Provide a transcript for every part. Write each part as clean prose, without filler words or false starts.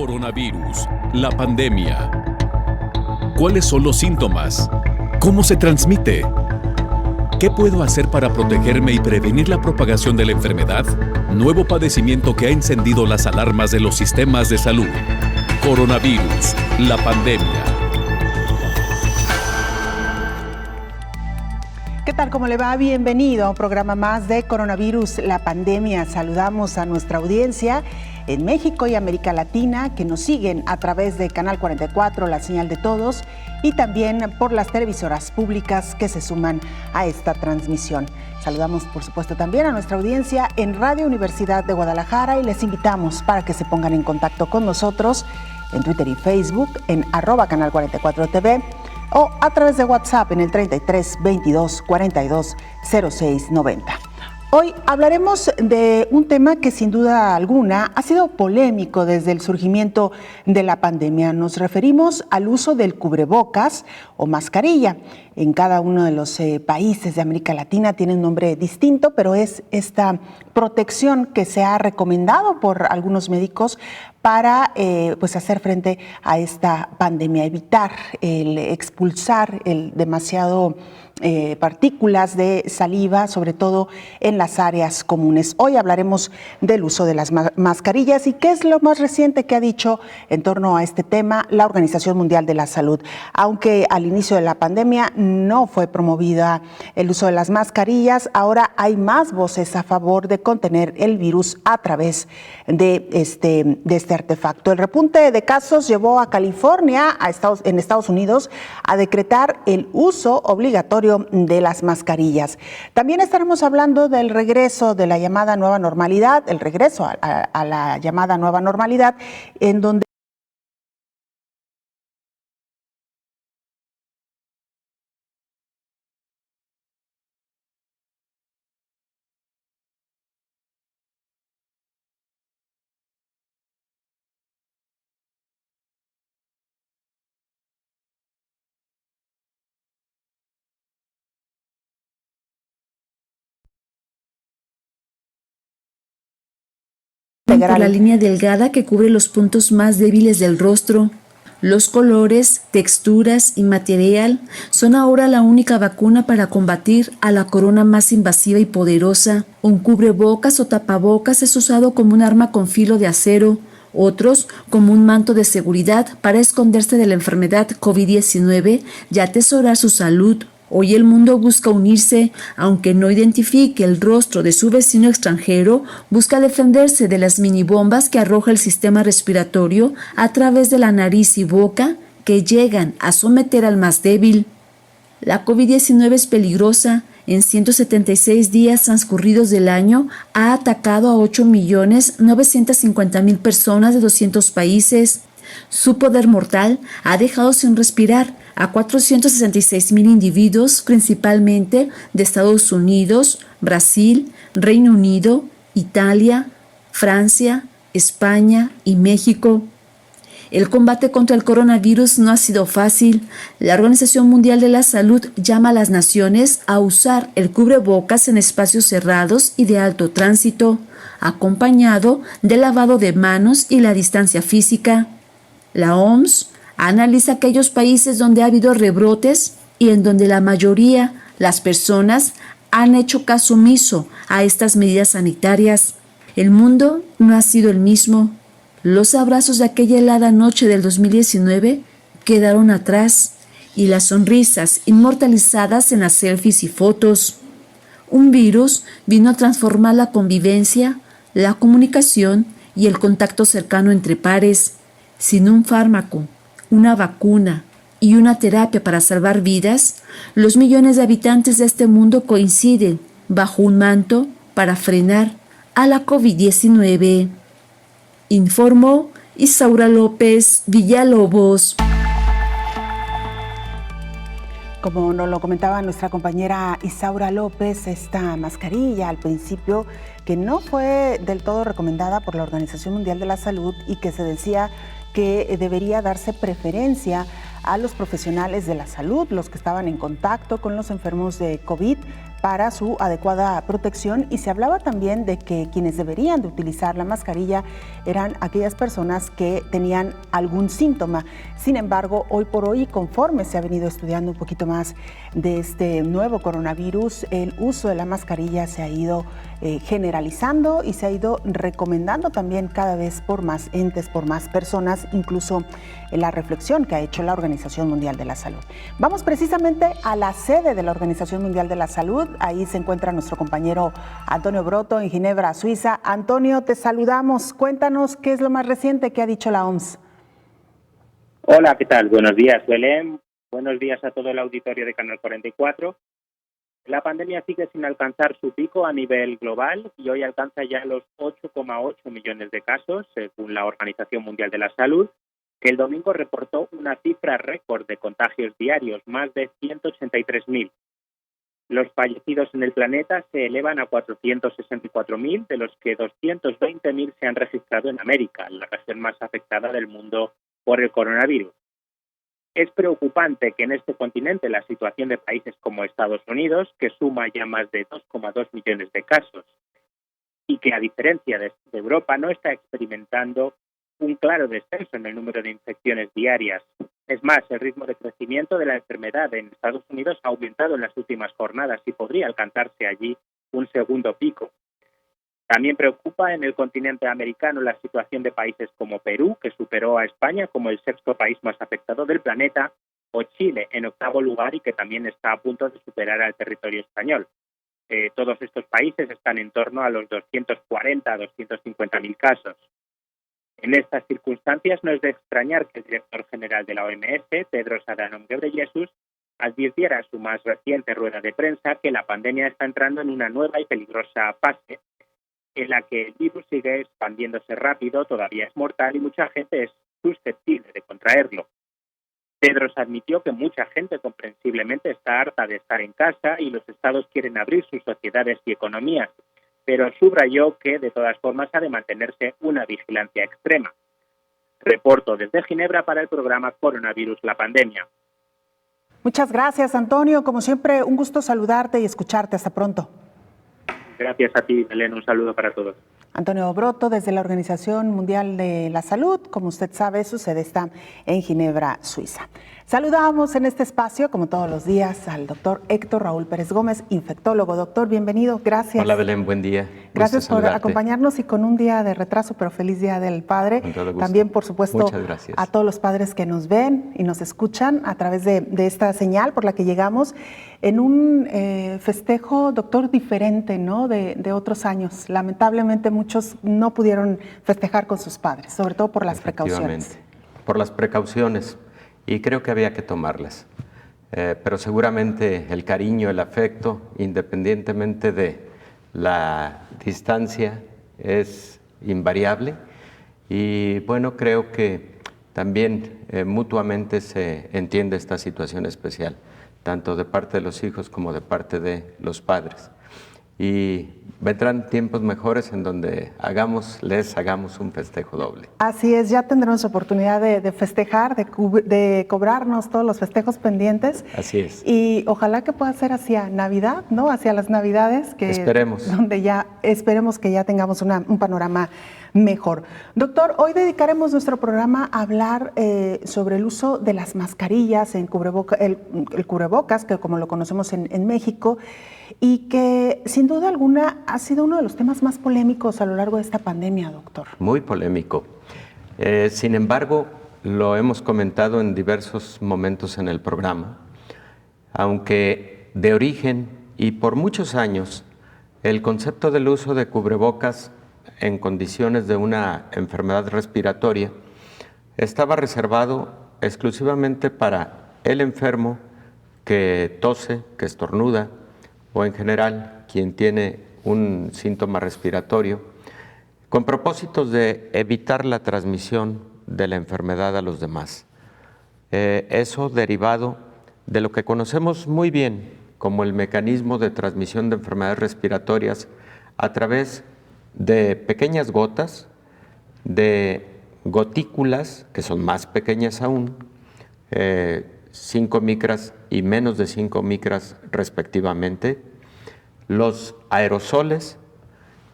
Coronavirus, la pandemia. ¿Cuáles son los síntomas? ¿Cómo se transmite? ¿Qué puedo hacer para protegerme y prevenir la propagación de la enfermedad? Nuevo padecimiento que ha encendido las alarmas de los sistemas de salud. Coronavirus, la pandemia. ¿Qué tal? ¿Cómo le va? Bienvenido a un programa más de Coronavirus, la pandemia. Saludamos a nuestra audiencia en México y América Latina que nos siguen a través de Canal 44, La Señal de Todos, y también por las televisoras públicas que se suman a esta transmisión. Saludamos, por supuesto, también a nuestra audiencia en Radio Universidad de Guadalajara y les invitamos para que se pongan en contacto con nosotros en Twitter y Facebook en @Canal 44 TV o a través de WhatsApp en el 33 22 42 06 90. Hoy hablaremos de un tema que sin duda alguna ha sido polémico desde el surgimiento de la pandemia. Nos referimos al uso del cubrebocas o mascarilla. En cada uno de los países de América Latina tiene un nombre distinto, pero es esta protección que se ha recomendado por algunos médicos para hacer frente a esta pandemia, evitar el expulsar el demasiado partículas de saliva, sobre todo en las áreas comunes. Hoy hablaremos del uso de las mascarillas y qué es lo más reciente que ha dicho en torno a este tema la Organización Mundial de la Salud. Aunque al inicio de la pandemia no fue promovida el uso de las mascarillas, ahora hay más voces a favor de contener el virus a través de este artefacto. El repunte de casos llevó a California, en Estados Unidos, a decretar el uso obligatorio de las mascarillas. También estaremos hablando del regreso de la llamada nueva normalidad, el regreso a la llamada nueva normalidad, en donde por la línea delgada que cubre los puntos más débiles del rostro. Los colores, texturas y material son ahora la única vacuna para combatir a la corona más invasiva y poderosa. Un cubrebocas o tapabocas es usado como un arma con filo de acero, otros como un manto de seguridad para esconderse de la enfermedad COVID-19 y atesorar su salud. Hoy el mundo busca unirse, aunque no identifique el rostro de su vecino extranjero, busca defenderse de las minibombas que arroja el sistema respiratorio a través de la nariz y boca que llegan a someter al más débil. La COVID-19 es peligrosa. En 176 días transcurridos del año ha atacado a 8.950.000 personas de 200 países. Su poder mortal ha dejado sin respirar a 466.000 individuos, principalmente de Estados Unidos, Brasil, Reino Unido, Italia, Francia, España y México. El combate contra el coronavirus no ha sido fácil. La Organización Mundial de la Salud llama a las naciones a usar el cubrebocas en espacios cerrados y de alto tránsito, acompañado del lavado de manos y la distancia física. La OMS analiza aquellos países donde ha habido rebrotes y en donde la mayoría, las personas, han hecho caso omiso a estas medidas sanitarias. El mundo no ha sido el mismo. Los abrazos de aquella helada noche del 2019 quedaron atrás y las sonrisas inmortalizadas en las selfies y fotos. Un virus vino a transformar la convivencia, la comunicación y el contacto cercano entre pares. Sin un fármaco, una vacuna y una terapia para salvar vidas, los millones de habitantes de este mundo coinciden bajo un manto para frenar a la COVID-19. Informó Isaura López Villalobos. Como nos lo comentaba nuestra compañera Isaura López, esta mascarilla al principio que no fue del todo recomendada por la Organización Mundial de la Salud y que se decía que debería darse preferencia a los profesionales de la salud, los que estaban en contacto con los enfermos de COVID, para su adecuada protección, y se hablaba también de que quienes deberían de utilizar la mascarilla eran aquellas personas que tenían algún síntoma. Sin embargo, hoy por hoy, conforme se ha venido estudiando un poquito más de este nuevo coronavirus, el uso de la mascarilla se ha ido generalizando y se ha ido recomendando también cada vez por más entes, por más personas, incluso en la reflexión que ha hecho la Organización Mundial de la Salud. Vamos precisamente a la sede de la Organización Mundial de la Salud. Ahí se encuentra nuestro compañero Antonio Broto en Ginebra, Suiza. Antonio, te saludamos. Cuéntanos qué es lo más reciente que ha dicho la OMS. Hola, ¿qué tal? Buenos días, Belén. Buenos días a todo el auditorio de Canal 44. La pandemia sigue sin alcanzar su pico a nivel global y hoy alcanza ya los 8,8 millones de casos, según la Organización Mundial de la Salud, que el domingo reportó una cifra récord de contagios diarios, más de 183.000. Los fallecidos en el planeta se elevan a 464.000, de los que 220.000 se han registrado en América, la región más afectada del mundo por el coronavirus. Es preocupante que en este continente la situación de países como Estados Unidos, que suma ya más de 2,2 millones de casos, y que a diferencia de Europa no está experimentando un claro descenso en el número de infecciones diarias. Es más, el ritmo de crecimiento de la enfermedad en Estados Unidos ha aumentado en las últimas jornadas y podría alcanzarse allí un segundo pico. También preocupa en el continente americano la situación de países como Perú, que superó a España como el sexto país más afectado del planeta, o Chile, en octavo lugar, y que también está a punto de superar al territorio español. Todos estos países están en torno a los 240 a 250.000 casos. En estas circunstancias no es de extrañar que el director general de la OMS, Tedros Adhanom Ghebreyesus, advirtiera en su más reciente rueda de prensa que la pandemia está entrando en una nueva y peligrosa fase en la que el virus sigue expandiéndose rápido, todavía es mortal y mucha gente es susceptible de contraerlo. Tedros admitió que mucha gente comprensiblemente está harta de estar en casa y los estados quieren abrir sus sociedades y economías, pero subrayó que de todas formas ha de mantenerse una vigilancia extrema. Reporto desde Ginebra para el programa Coronavirus, la pandemia. Muchas gracias, Antonio. Como siempre, un gusto saludarte y escucharte. Hasta pronto. Gracias a ti, Belén. Un saludo para todos. Antonio Broto, desde la Organización Mundial de la Salud. Como usted sabe, su sede está en Ginebra, Suiza. Saludamos en este espacio, como todos los días, al doctor Héctor Raúl Pérez Gómez, infectólogo. Doctor, bienvenido. Gracias. Hola, Belén. Buen día. Gracias por acompañarnos y con un día de retraso, pero feliz Día del Padre. Con todo gusto. También, por supuesto, a todos los padres que nos ven y nos escuchan a través de esta señal por la que llegamos en un festejo, doctor, diferente, ¿no? De otros años. Lamentablemente muchos no pudieron festejar con sus padres, sobre todo por las precauciones. Por las precauciones, y creo que había que tomarlas. Pero seguramente el cariño, el afecto, independientemente de la distancia, es invariable. Y bueno, creo que también mutuamente se entiende esta situación especial, tanto de parte de los hijos como de parte de los padres. Y vendrán tiempos mejores en donde les hagamos un festejo doble. Así es, ya tendremos oportunidad de festejar, de cobrarnos todos los festejos pendientes. Así es. Y ojalá que pueda ser hacia Navidad, ¿no? Hacia las Navidades. Esperemos. Donde ya esperemos que ya tengamos un panorama mejor. Doctor, hoy dedicaremos nuestro programa a hablar sobre el uso de las mascarillas, el cubrebocas, que como lo conocemos en México, y que sin duda alguna ha sido uno de los temas más polémicos a lo largo de esta pandemia, doctor. Muy polémico. Sin embargo, lo hemos comentado en diversos momentos en el programa, aunque de origen y por muchos años, el concepto del uso de cubrebocas en condiciones de una enfermedad respiratoria estaba reservado exclusivamente para el enfermo que tose, que estornuda, o en general quien tiene un síntoma respiratorio, con propósitos de evitar la transmisión de la enfermedad a los demás. Eso derivado de lo que conocemos muy bien como el mecanismo de transmisión de enfermedades respiratorias a través de pequeñas gotas, de gotículas, que son más pequeñas aún, 5 micras y menos de 5 micras respectivamente. Los aerosoles,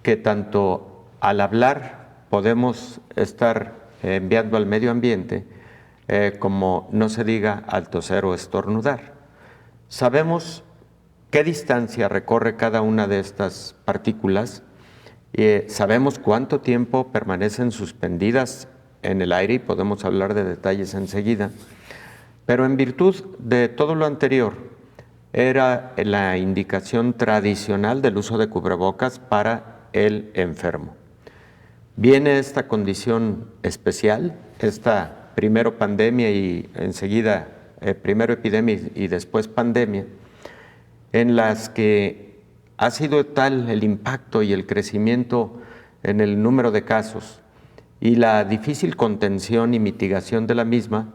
que tanto al hablar podemos estar enviando al medio ambiente, como no se diga al toser o estornudar. Sabemos qué distancia recorre cada una de estas partículas, sabemos cuánto tiempo permanecen suspendidas en el aire y podemos hablar de detalles enseguida, pero en virtud de todo lo anterior, era la indicación tradicional del uso de cubrebocas para el enfermo. Viene esta condición especial, esta primero pandemia y enseguida primero epidemia y después pandemia, en las que ha sido tal el impacto y el crecimiento en el número de casos y la difícil contención y mitigación de la misma,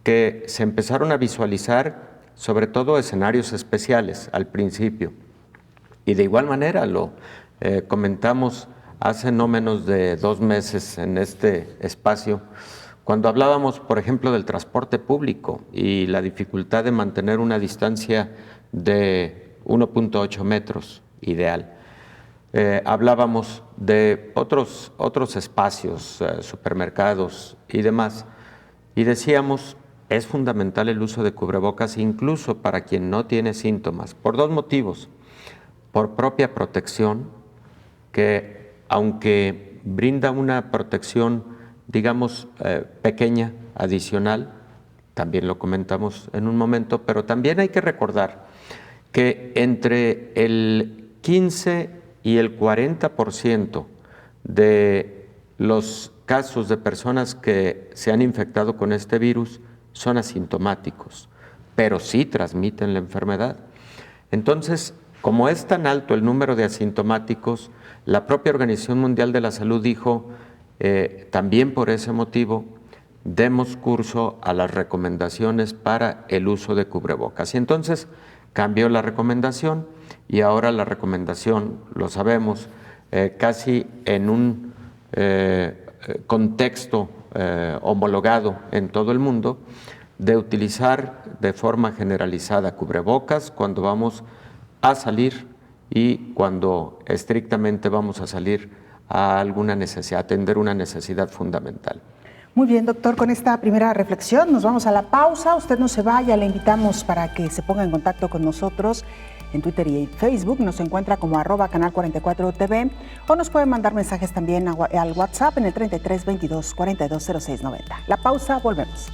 que se empezaron a visualizar sobre todo escenarios especiales al principio. Y de igual manera lo comentamos hace no menos de 2 meses en este espacio, cuando hablábamos, por ejemplo, del transporte público y la dificultad de mantener una distancia de 1.8 metros ideal. Hablábamos de otros espacios, supermercados y demás, y decíamos, es fundamental el uso de cubrebocas incluso para quien no tiene síntomas, por 2 motivos. Por propia protección, que aunque brinda una protección, digamos, pequeña, adicional, también lo comentamos en un momento, pero también hay que recordar que entre el 15 y el 40% de los casos de personas que se han infectado con este virus son asintomáticos, pero sí transmiten la enfermedad. Entonces, como es tan alto el número de asintomáticos, la propia Organización Mundial de la Salud dijo, también por ese motivo, demos curso a las recomendaciones para el uso de cubrebocas. Y entonces cambió la recomendación y ahora la recomendación, lo sabemos, casi en un contexto homologado en todo el mundo, de utilizar de forma generalizada cubrebocas cuando vamos a salir y cuando estrictamente vamos a salir a alguna necesidad, atender una necesidad fundamental. Muy bien, doctor, con esta primera reflexión nos vamos a la pausa. Usted no se vaya, le invitamos para que se ponga en contacto con nosotros en Twitter y Facebook. Nos encuentra como @canal44tv o nos puede mandar mensajes también al WhatsApp en el 33 22 42 06 90. La pausa, volvemos.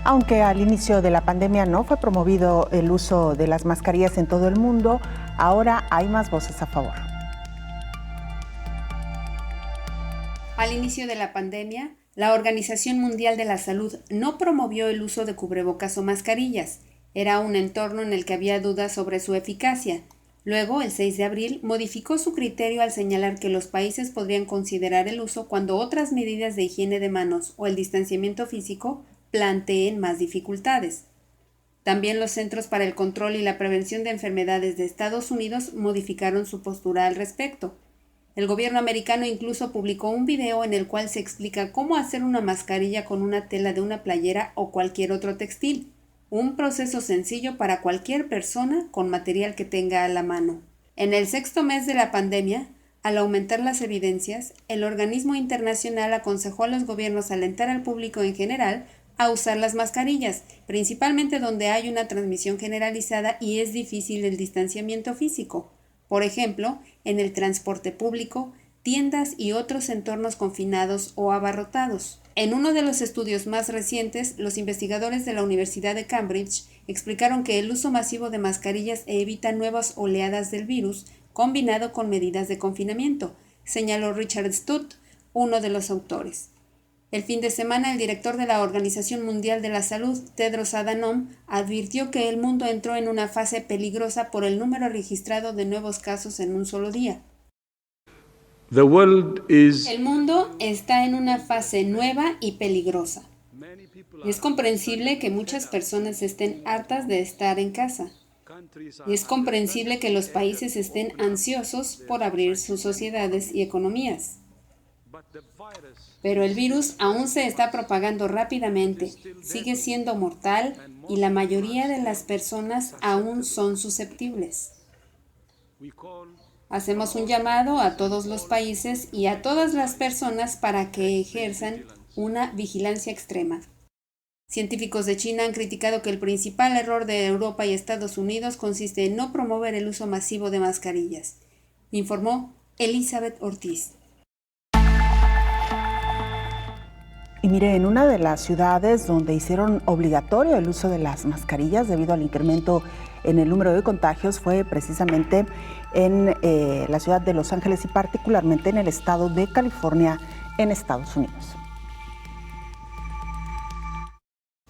Aunque al inicio de la pandemia no fue promovido el uso de las mascarillas en todo el mundo, ahora hay más voces a favor. Al inicio de la pandemia, la Organización Mundial de la Salud no promovió el uso de cubrebocas o mascarillas. Era un entorno en el que había dudas sobre su eficacia. Luego, el 6 de abril, modificó su criterio al señalar que los países podrían considerar el uso cuando otras medidas de higiene de manos o el distanciamiento físico planteen más dificultades. También los Centros para el Control y la Prevención de Enfermedades de Estados Unidos modificaron su postura al respecto. El gobierno americano incluso publicó un video en el cual se explica cómo hacer una mascarilla con una tela de una playera o cualquier otro textil, un proceso sencillo para cualquier persona con material que tenga a la mano. En el 6º mes de la pandemia, al aumentar las evidencias, el organismo internacional aconsejó a los gobiernos alentar al público en general a usar las mascarillas, principalmente donde hay una transmisión generalizada y es difícil el distanciamiento físico. Por ejemplo, en el transporte público, tiendas y otros entornos confinados o abarrotados. En uno de los estudios más recientes, los investigadores de la Universidad de Cambridge explicaron que el uso masivo de mascarillas evita nuevas oleadas del virus combinado con medidas de confinamiento, señaló Richard Stutt, uno de los autores. El fin de semana, el director de la Organización Mundial de la Salud, Tedros Adhanom, advirtió que el mundo entró en una fase peligrosa por el número registrado de nuevos casos en un solo día. El mundo está en una fase nueva y peligrosa. Es comprensible que muchas personas estén hartas de estar en casa. Y es comprensible que los países estén ansiosos por abrir sus sociedades y economías. Pero el virus aún se está propagando rápidamente, sigue siendo mortal y la mayoría de las personas aún son susceptibles. Hacemos un llamado a todos los países y a todas las personas para que ejerzan una vigilancia extrema. Científicos de China han criticado que el principal error de Europa y Estados Unidos consiste en no promover el uso masivo de mascarillas, informó Elizabeth Ortiz. Y mire, en una de las ciudades donde hicieron obligatorio el uso de las mascarillas debido al incremento en el número de contagios fue precisamente en la ciudad de Los Ángeles y particularmente en el estado de California, en Estados Unidos.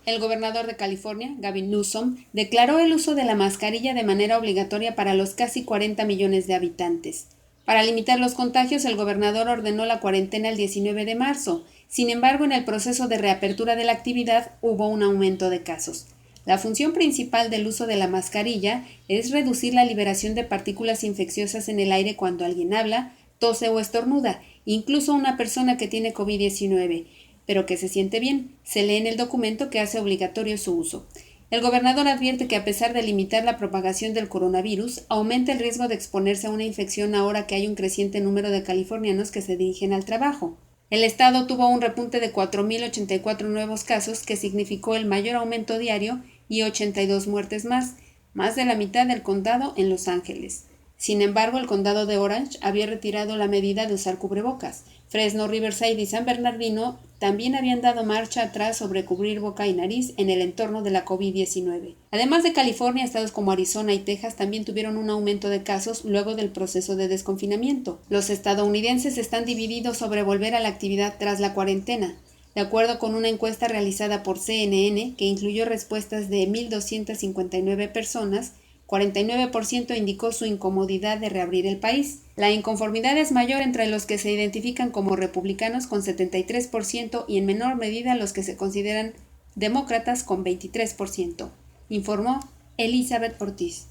El gobernador de California, Gavin Newsom, declaró el uso de la mascarilla de manera obligatoria para los casi 40 millones de habitantes. Para limitar los contagios, el gobernador ordenó la cuarentena el 19 de marzo. Sin embargo, en el proceso de reapertura de la actividad hubo un aumento de casos. La función principal del uso de la mascarilla es reducir la liberación de partículas infecciosas en el aire cuando alguien habla, tose o estornuda, incluso una persona que tiene COVID-19, pero que se siente bien. Se lee en el documento que hace obligatorio su uso. El gobernador advierte que a pesar de limitar la propagación del coronavirus, aumenta el riesgo de exponerse a una infección ahora que hay un creciente número de californianos que se dirigen al trabajo. El estado tuvo un repunte de 4.084 nuevos casos, que significó el mayor aumento diario, y 82 muertes más de la mitad del condado en Los Ángeles. Sin embargo, el condado de Orange había retirado la medida de usar cubrebocas. Fresno, Riverside y San Bernardino también habían dado marcha atrás sobre cubrir boca y nariz en el entorno de la COVID-19. Además de California, estados como Arizona y Texas también tuvieron un aumento de casos luego del proceso de desconfinamiento. Los estadounidenses están divididos sobre volver a la actividad tras la cuarentena. De acuerdo con una encuesta realizada por CNN, que incluyó respuestas de 1.259 personas, 49% indicó su incomodidad de reabrir el país. La inconformidad es mayor entre los que se identifican como republicanos con 73% y en menor medida los que se consideran demócratas con 23%, informó Elizabeth Ortiz.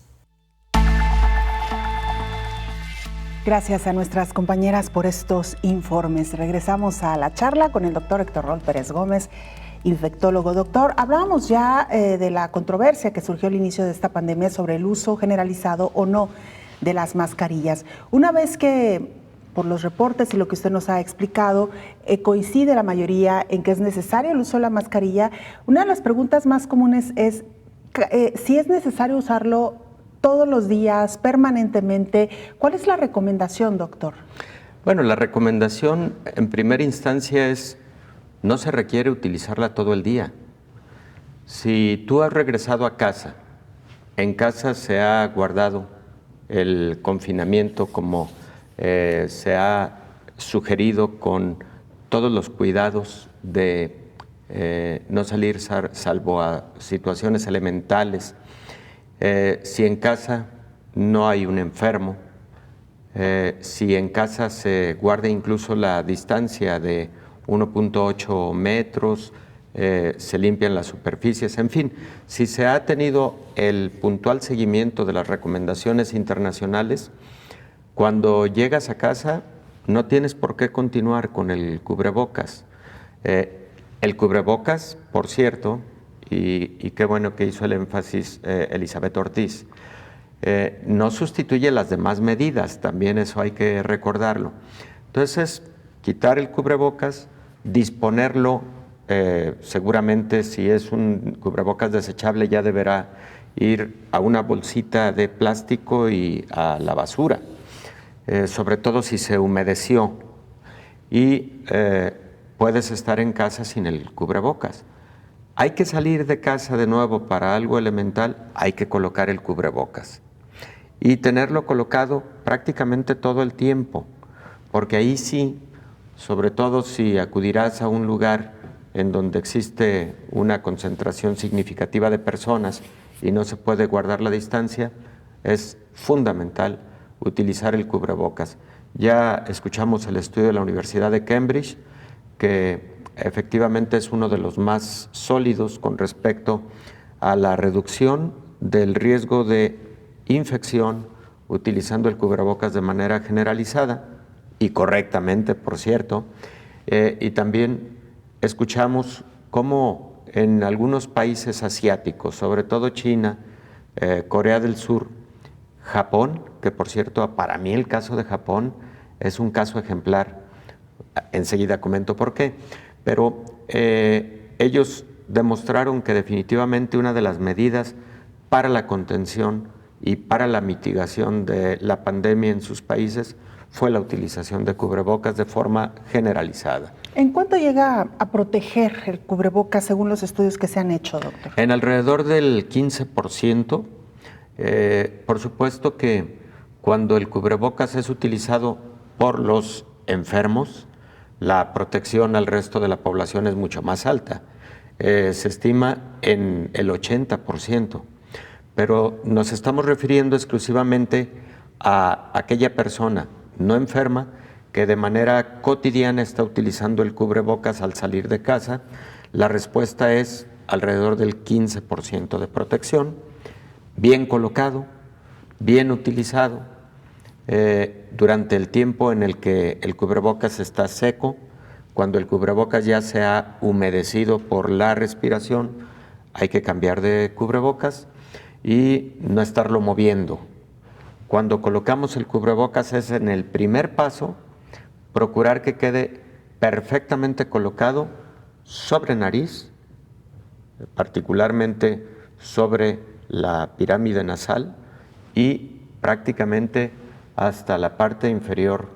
Gracias a nuestras compañeras por estos informes. Regresamos a la charla con el doctor Héctor Raúl Pérez Gómez, infectólogo. Doctor, hablábamos ya de la controversia que surgió al inicio de esta pandemia sobre el uso generalizado o no de las mascarillas. Una vez que, por los reportes y lo que usted nos ha explicado, coincide la mayoría en que es necesario el uso de la mascarilla, una de las preguntas más comunes es si es necesario usarlo todos los días, permanentemente. ¿Cuál es la recomendación, doctor? Bueno, la recomendación en primera instancia es: no se requiere utilizarla todo el día. Si tú has regresado a casa, en casa se ha guardado el confinamiento como se ha sugerido, con todos los cuidados de no salir salvo a situaciones elementales. Si en casa no hay un enfermo, si en casa se guarda incluso la distancia de 1.8 metros, se limpian las superficies, en fin, si se ha tenido el puntual seguimiento de las recomendaciones internacionales, cuando llegas a casa no tienes por qué continuar con el cubrebocas. El cubrebocas, por cierto, y qué bueno que hizo el énfasis Elizabeth Ortiz, no sustituye las demás medidas, también eso hay que recordarlo. Entonces, quitar el cubrebocas, disponerlo, seguramente si es un cubrebocas desechable ya deberá ir a una bolsita de plástico y a la basura, sobre todo si se humedeció, y puedes estar en casa sin el cubrebocas. Hay que salir de casa de nuevo para algo elemental, hay que colocar el cubrebocas y tenerlo colocado prácticamente todo el tiempo, porque ahí sí sobre todo si acudirás a un lugar en donde existe una concentración significativa de personas y no se puede guardar la distancia, es fundamental utilizar el cubrebocas. Ya escuchamos el estudio de la Universidad de Cambridge, que efectivamente es uno de los más sólidos con respecto a la reducción del riesgo de infección utilizando el cubrebocas de manera generalizada y correctamente, por cierto. Y también escuchamos cómo en algunos países asiáticos, sobre todo China, Corea del Sur, Japón, que por cierto para mí el caso de Japón es un caso ejemplar, enseguida comento por qué, pero ellos demostraron que definitivamente una de las medidas para la contención y para la mitigación de la pandemia en sus países fue la utilización de cubrebocas de forma generalizada. ¿En cuánto llega a proteger el cubrebocas según los estudios que se han hecho, doctor? En alrededor del 15%. Por supuesto que cuando el cubrebocas es utilizado por los enfermos, la protección al resto de la población es mucho más alta. Se estima en el 80%, pero nos estamos refiriendo exclusivamente a aquella persona no enferma que de manera cotidiana está utilizando el cubrebocas al salir de casa. La respuesta es alrededor del 15% de protección, bien colocado, bien utilizado, durante el tiempo en el que el cubrebocas está seco. Cuando el cubrebocas ya se ha humedecido por la respiración, hay que cambiar de cubrebocas y no estarlo moviendo. Cuando colocamos el cubrebocas es en el primer paso, procurar que quede perfectamente colocado sobre nariz, particularmente sobre la pirámide nasal y prácticamente hasta la parte inferior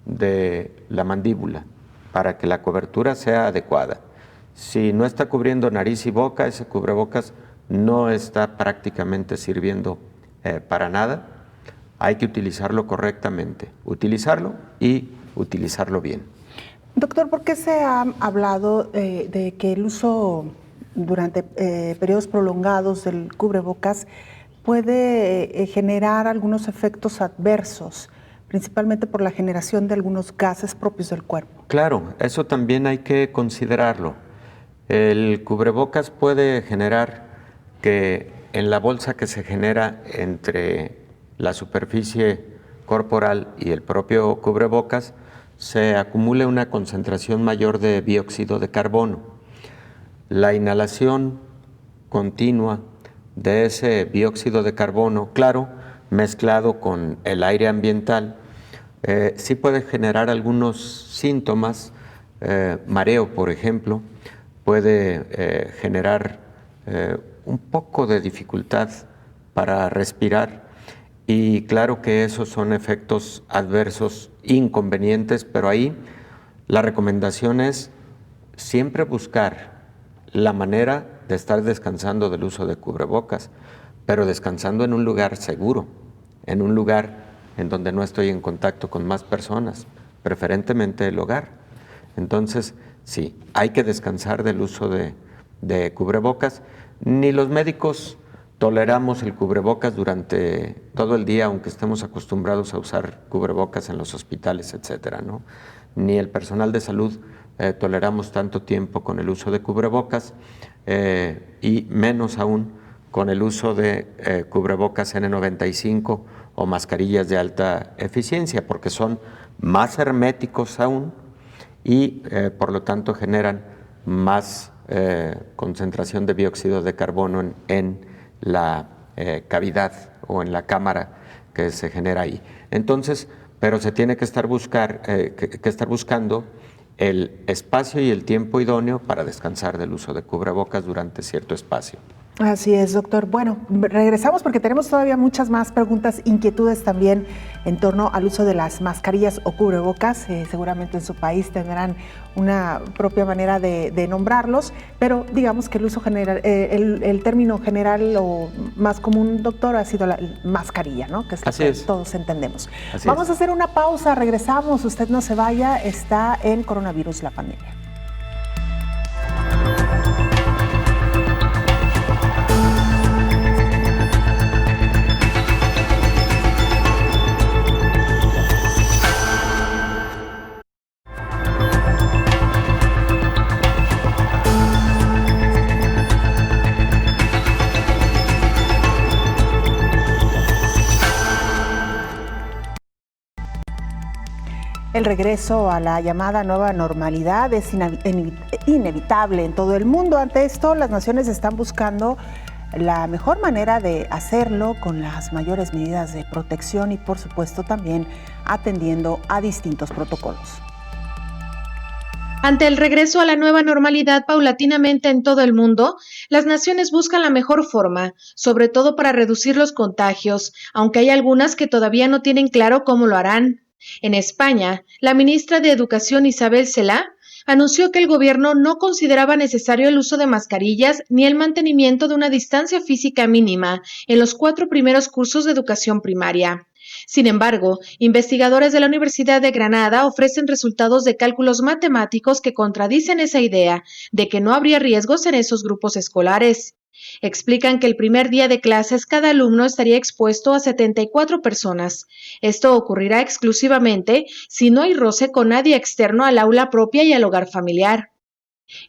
de la mandíbula, para que la cobertura sea adecuada. Si no está cubriendo nariz y boca, ese cubrebocas no está prácticamente sirviendo para nada. Hay que utilizarlo correctamente, utilizarlo y utilizarlo bien. Doctor, ¿por qué se ha hablado de que el uso durante periodos prolongados del cubrebocas puede generar algunos efectos adversos, principalmente por la generación de algunos gases propios del cuerpo? Claro, eso también hay que considerarlo. El cubrebocas puede generar que en la bolsa que se genera entre la superficie corporal y el propio cubrebocas se acumule una concentración mayor de dióxido de carbono. La inhalación continua de ese dióxido de carbono, claro, mezclado con el aire ambiental, sí puede generar algunos síntomas, mareo, por ejemplo, puede generar un poco de dificultad para respirar y claro que esos son efectos adversos inconvenientes, pero ahí la recomendación es siempre buscar la manera de estar descansando del uso de cubrebocas, pero descansando en un lugar seguro, en un lugar en donde no estoy en contacto con más personas, preferentemente el hogar. Entonces, sí, hay que descansar del uso de cubrebocas. Ni los médicos toleramos el cubrebocas durante todo el día, aunque estemos acostumbrados a usar cubrebocas en los hospitales, etcétera, ¿no? Ni el personal de salud toleramos tanto tiempo con el uso de cubrebocas y menos aún con el uso de cubrebocas N95 o mascarillas de alta eficiencia, porque son más herméticos aún y por lo tanto generan más concentración de dióxido de carbono en la cavidad o en la cámara que se genera ahí. Entonces, pero se tiene que estar buscando el espacio y el tiempo idóneo para descansar del uso de cubrebocas durante cierto espacio. Así es, doctor. Bueno, regresamos porque tenemos todavía muchas más preguntas, inquietudes también en torno al uso de las mascarillas o cubrebocas. Seguramente en su país tendrán una propia manera de nombrarlos, pero digamos que el uso general, el término general o más común, doctor, ha sido la mascarilla, ¿no? Que es lo que todos entendemos. Vamos a hacer una pausa, regresamos, usted no se vaya, está en Coronavirus, la pandemia. El regreso a la llamada nueva normalidad es inevitable en todo el mundo. Ante esto, las naciones están buscando la mejor manera de hacerlo con las mayores medidas de protección y, por supuesto, también atendiendo a distintos protocolos. Ante el regreso a la nueva normalidad paulatinamente en todo el mundo, las naciones buscan la mejor forma, sobre todo para reducir los contagios, aunque hay algunas que todavía no tienen claro cómo lo harán. En España, la ministra de Educación Isabel Celaá anunció que el gobierno no consideraba necesario el uso de mascarillas ni el mantenimiento de una distancia física mínima en los 4 primeros cursos de educación primaria. Sin embargo, investigadores de la Universidad de Granada ofrecen resultados de cálculos matemáticos que contradicen esa idea de que no habría riesgos en esos grupos escolares. Explican que el primer día de clases cada alumno estaría expuesto a 74 personas. Esto ocurrirá exclusivamente si no hay roce con nadie externo al aula propia y al hogar familiar.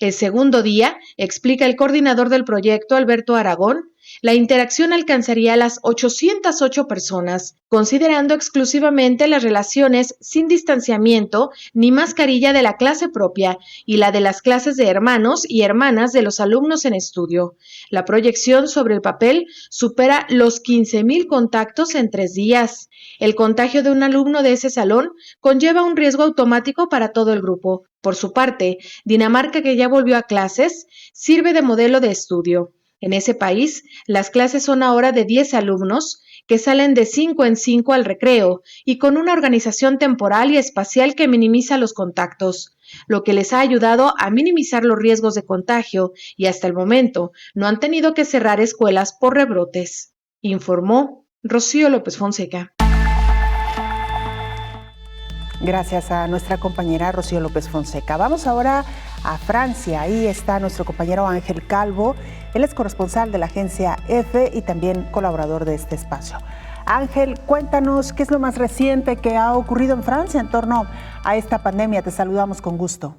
El segundo día, explica el coordinador del proyecto, Alberto Aragón, la interacción alcanzaría a las 808 personas, considerando exclusivamente las relaciones sin distanciamiento ni mascarilla de la clase propia y la de las clases de hermanos y hermanas de los alumnos en estudio. La proyección sobre el papel supera los 15,000 contactos en 3 días. El contagio de un alumno de ese salón conlleva un riesgo automático para todo el grupo. Por su parte, Dinamarca, que ya volvió a clases, sirve de modelo de estudio. En ese país, las clases son ahora de 10 alumnos que salen de 5 en 5 al recreo y con una organización temporal y espacial que minimiza los contactos, lo que les ha ayudado a minimizar los riesgos de contagio y hasta el momento no han tenido que cerrar escuelas por rebrotes, informó Rocío López Fonseca. Gracias a nuestra compañera Rocío López Fonseca. Vamos ahora a Francia. Ahí está nuestro compañero Ángel Calvo. Él es corresponsal de la agencia EFE y también colaborador de este espacio. Ángel, cuéntanos qué es lo más reciente que ha ocurrido en Francia en torno a esta pandemia. Te saludamos con gusto.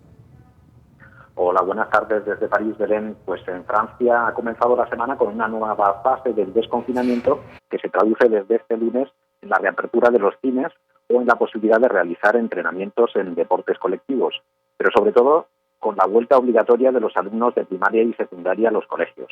Hola, buenas tardes desde París, Belén. Pues en Francia ha comenzado la semana con una nueva fase del desconfinamiento que se traduce desde este lunes en la reapertura de los cines o en la posibilidad de realizar entrenamientos en deportes colectivos, pero sobre todo con la vuelta obligatoria de los alumnos de primaria y secundaria a los colegios.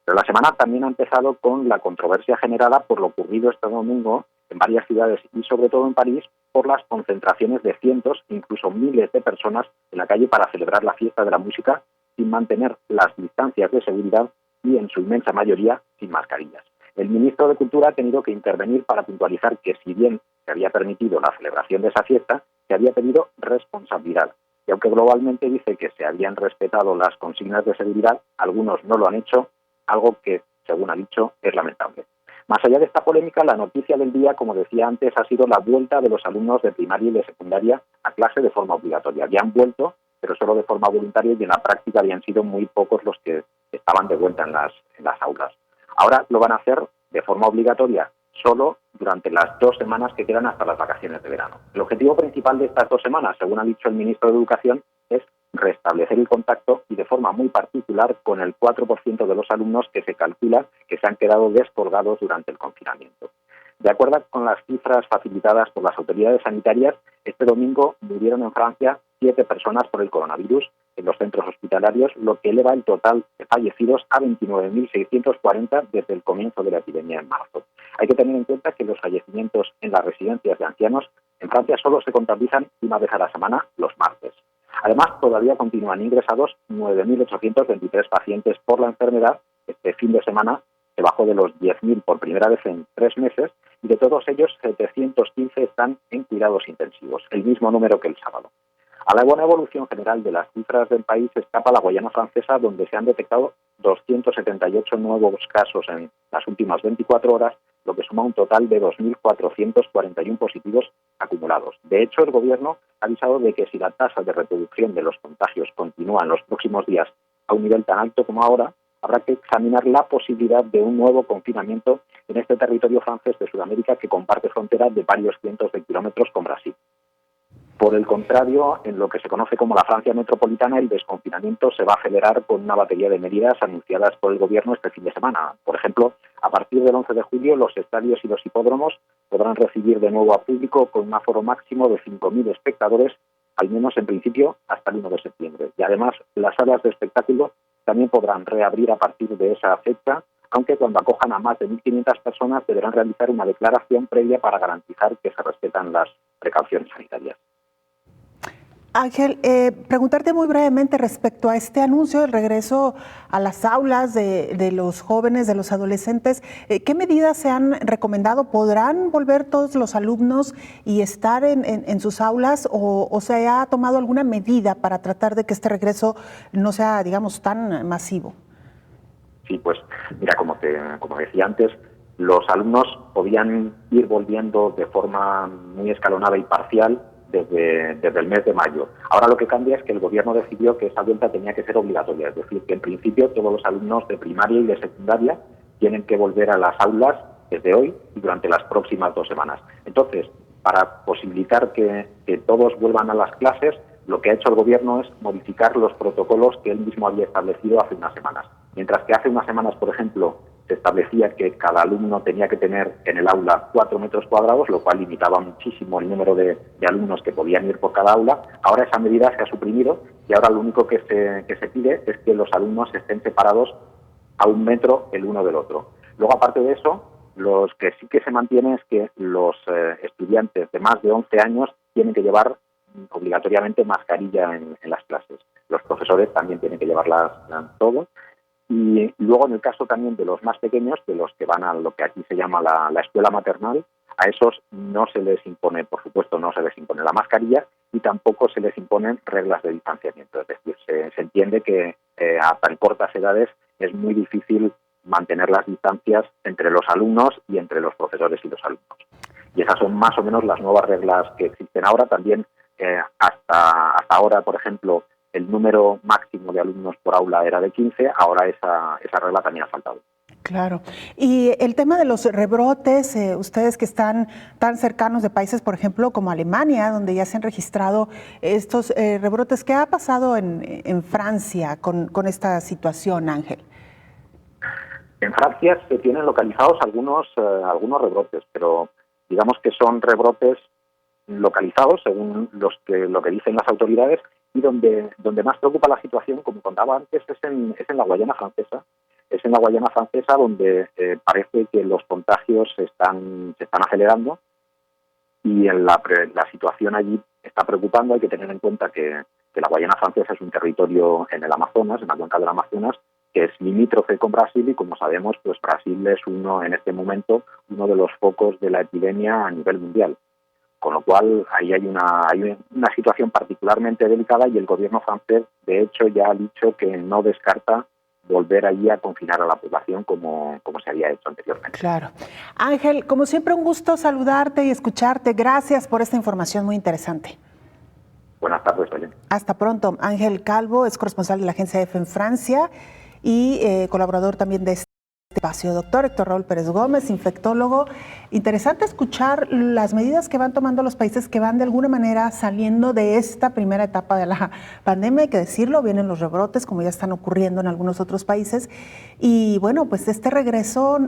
Pero la semana también ha empezado con la controversia generada por lo ocurrido este domingo en varias ciudades y sobre todo en París por las concentraciones de cientos, incluso miles de personas en la calle para celebrar la fiesta de la música sin mantener las distancias de seguridad y en su inmensa mayoría sin mascarillas. El ministro de Cultura ha tenido que intervenir para puntualizar que si bien se había permitido la celebración de esa fiesta, se había pedido responsabilidad. Y aunque globalmente dice que se habían respetado las consignas de seguridad, algunos no lo han hecho, algo que, según ha dicho, es lamentable. Más allá de esta polémica, la noticia del día, como decía antes, ha sido la vuelta de los alumnos de primaria y de secundaria a clase de forma obligatoria. Habían vuelto, pero solo de forma voluntaria y en la práctica habían sido muy pocos los que estaban de vuelta en las aulas. Ahora lo van a hacer de forma obligatoria, solo durante las 2 semanas que quedan hasta las vacaciones de verano. El objetivo principal de estas 2 semanas, según ha dicho el ministro de Educación, es restablecer el contacto y de forma muy particular con el 4% de los alumnos que se calcula que se han quedado descolgados durante el confinamiento. De acuerdo con las cifras facilitadas por las autoridades sanitarias, este domingo murieron en Francia 7 personas por el coronavirus en los centros hospitalarios, lo que eleva el total de fallecidos a 29.640 desde el comienzo de la epidemia en marzo. Hay que tener en cuenta que los fallecimientos en las residencias de ancianos en Francia solo se contabilizan una vez a la semana, los martes. Además, todavía continúan ingresados 9.823 pacientes por la enfermedad. Este fin de semana se bajó de los 10.000 por primera vez en 3 meses y de todos ellos 715 están en cuidados intensivos, el mismo número que el sábado. A la buena evolución general de las cifras del país escapa la Guayana Francesa, donde se han detectado 278 nuevos casos en las últimas 24 horas, lo que suma un total de 2.441 positivos acumulados. De hecho, el Gobierno ha avisado de que si la tasa de reproducción de los contagios continúa en los próximos días a un nivel tan alto como ahora, habrá que examinar la posibilidad de un nuevo confinamiento en este territorio francés de Sudamérica que comparte fronteras de varios cientos de kilómetros con Brasil. Por el contrario, en lo que se conoce como la Francia metropolitana, el desconfinamiento se va a acelerar con una batería de medidas anunciadas por el Gobierno este fin de semana. Por ejemplo, a partir del 11 de julio, los estadios y los hipódromos podrán recibir de nuevo a público con un aforo máximo de 5.000 espectadores, al menos en principio hasta el 1 de septiembre. Y además, las salas de espectáculo también podrán reabrir a partir de esa fecha, aunque cuando acojan a más de 1.500 personas deberán realizar una declaración previa para garantizar que se respetan las precauciones sanitarias. Ángel, preguntarte muy brevemente respecto a este anuncio del regreso a las aulas de los jóvenes, de los adolescentes. ¿Qué medidas se han recomendado? ¿Podrán volver todos los alumnos y estar en sus aulas o se ha tomado alguna medida para tratar de que este regreso no sea, digamos, tan masivo? Sí, pues mira, como decía antes, los alumnos podían ir volviendo de forma muy escalonada y parcial desde el mes de mayo. Ahora lo que cambia es que el Gobierno decidió que esa vuelta tenía que ser obligatoria, es decir, que en principio todos los alumnos de primaria y de secundaria tienen que volver a las aulas desde hoy y durante las próximas 2 semanas. Entonces, para posibilitar que todos vuelvan a las clases, lo que ha hecho el Gobierno es modificar los protocolos que él mismo había establecido hace unas semanas. Mientras que hace unas semanas, por ejemplo, se establecía que cada alumno tenía que tener en el aula 4 metros cuadrados, lo cual limitaba muchísimo el número de alumnos que podían ir por cada aula. Ahora esa medida se ha suprimido y ahora lo único que se pide es que los alumnos estén separados a 1 metro el uno del otro. Luego, aparte de eso, los que sí que se mantiene es que los estudiantes de más de 11 años tienen que llevar obligatoriamente mascarilla en las clases. Los profesores también tienen que llevarlas todo. Y luego, en el caso también de los más pequeños, de los que van a lo que aquí se llama la escuela maternal, a esos no se les impone, por supuesto, no se les impone la mascarilla y tampoco se les imponen reglas de distanciamiento. Es decir, se entiende que a tan cortas edades es muy difícil mantener las distancias entre los alumnos y entre los profesores y los alumnos. Y esas son más o menos las nuevas reglas que existen ahora. También hasta ahora, por ejemplo, el número máximo de alumnos por aula era de 15, ahora esa regla también ha faltado. Claro. Y el tema de los rebrotes, ustedes que están tan cercanos de países, por ejemplo, como Alemania, donde ya se han registrado estos rebrotes, ¿qué ha pasado en Francia con esta situación, Ángel? En Francia se tienen localizados algunos rebrotes, pero digamos que son rebrotes localizados según lo que dicen las autoridades, y donde más preocupa la situación, como contaba antes, es en la Guayana Francesa. Es en la Guayana Francesa donde parece que los contagios se están acelerando y la situación allí está preocupando. Hay que tener en cuenta que la Guayana Francesa es un territorio en el Amazonas, en la cuenca del Amazonas, que es limítrofe con Brasil y, como sabemos, pues Brasil es en este momento uno de los focos de la epidemia a nivel mundial. Con lo cual, ahí hay una situación particularmente delicada y el Gobierno francés, de hecho, ya ha dicho que no descarta volver allí a confinar a la población como se había hecho anteriormente. Claro. Ángel, como siempre, un gusto saludarte y escucharte. Gracias por esta información muy interesante. Buenas tardes, Belén. Hasta pronto. Ángel Calvo es corresponsal de la agencia EFE en Francia y colaborador también de este espacio. Doctor Héctor Raúl Pérez Gómez, infectólogo. Interesante escuchar las medidas que van tomando los países que van de alguna manera saliendo de esta primera etapa de la pandemia. Hay que decirlo, vienen los rebrotes, como ya están ocurriendo en algunos otros países. Y bueno, pues este regreso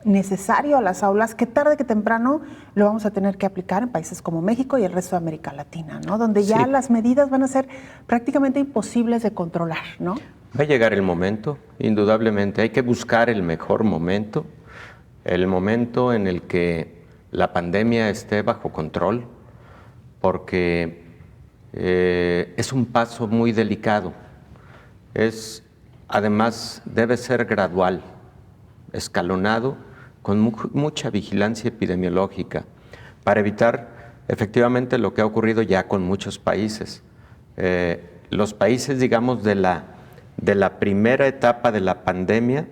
necesario a las aulas, que tarde que temprano lo vamos a tener que aplicar en países como México y el resto de América Latina, ¿no? Donde ya las medidas van a ser prácticamente imposibles de controlar, ¿no? Va a llegar el momento, indudablemente. Hay que buscar el mejor momento, el momento en el que la pandemia esté bajo control, porque es un paso muy delicado. Además, debe ser gradual, escalonado, con mucha vigilancia epidemiológica, para evitar efectivamente lo que ha ocurrido ya con muchos países. Los países, digamos, de la primera etapa de la pandemia,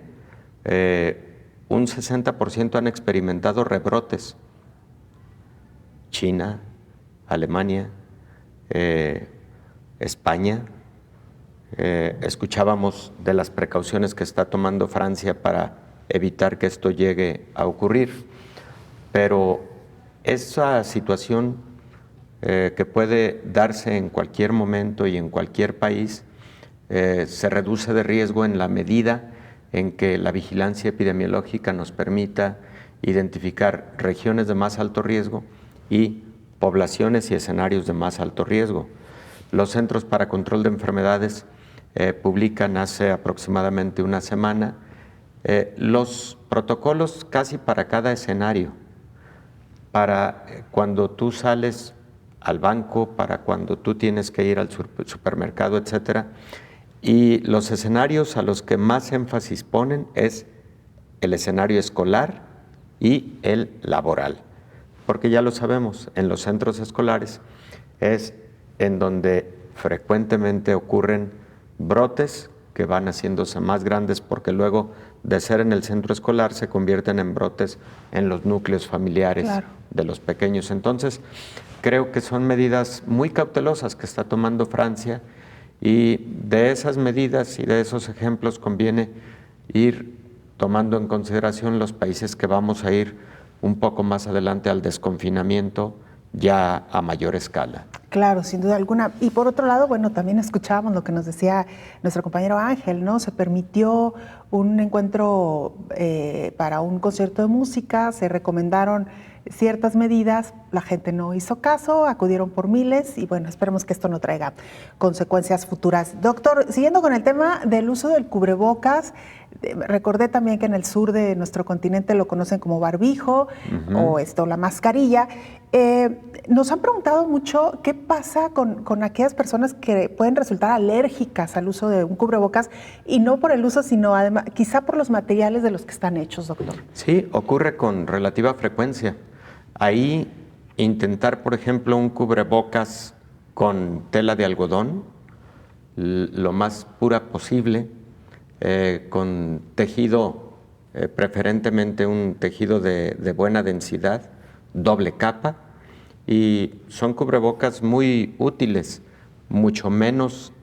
un 60% han experimentado rebrotes. China, Alemania, España. Escuchábamos de las precauciones que está tomando Francia para evitar que esto llegue a ocurrir. Pero esa situación que puede darse en cualquier momento y en cualquier país se reduce de riesgo en la medida en que la vigilancia epidemiológica nos permita identificar regiones de más alto riesgo y poblaciones y escenarios de más alto riesgo. Los Centros para Control de Enfermedades publican hace aproximadamente una semana los protocolos casi para cada escenario, para cuando tú sales al banco, para cuando tú tienes que ir al supermercado, etcétera. Y los escenarios a los que más énfasis ponen es el escenario escolar y el laboral, porque ya lo sabemos, en los centros escolares es en donde frecuentemente ocurren brotes que van haciéndose más grandes porque luego de ser en el centro escolar se convierten en brotes en los núcleos familiares de los pequeños. Entonces, creo que son medidas muy cautelosas que está tomando Francia y de esas medidas y de esos ejemplos conviene ir tomando en consideración los países que vamos a ir un poco más adelante al desconfinamiento ya a mayor escala. Claro, sin duda alguna. Y por otro lado, bueno, también escuchábamos lo que nos decía nuestro compañero Ángel, ¿no? Se permitió un encuentro para un concierto de música, se recomendaron ciertas medidas, la gente no hizo caso, acudieron por miles y bueno, esperemos que esto no traiga consecuencias futuras. Doctor, siguiendo con el tema del uso del cubrebocas, recordé también que en el sur de nuestro continente lo conocen como barbijo o la mascarilla. Nos han preguntado mucho qué pasa con aquellas personas que pueden resultar alérgicas al uso de un cubrebocas y no por el uso, sino además quizá por los materiales de los que están hechos, doctor. Sí, ocurre con relativa frecuencia. Ahí intentar, por ejemplo, un cubrebocas con tela de algodón, lo más pura posible, con tejido, preferentemente un tejido de buena densidad, doble capa, y son cubrebocas muy útiles, mucho menos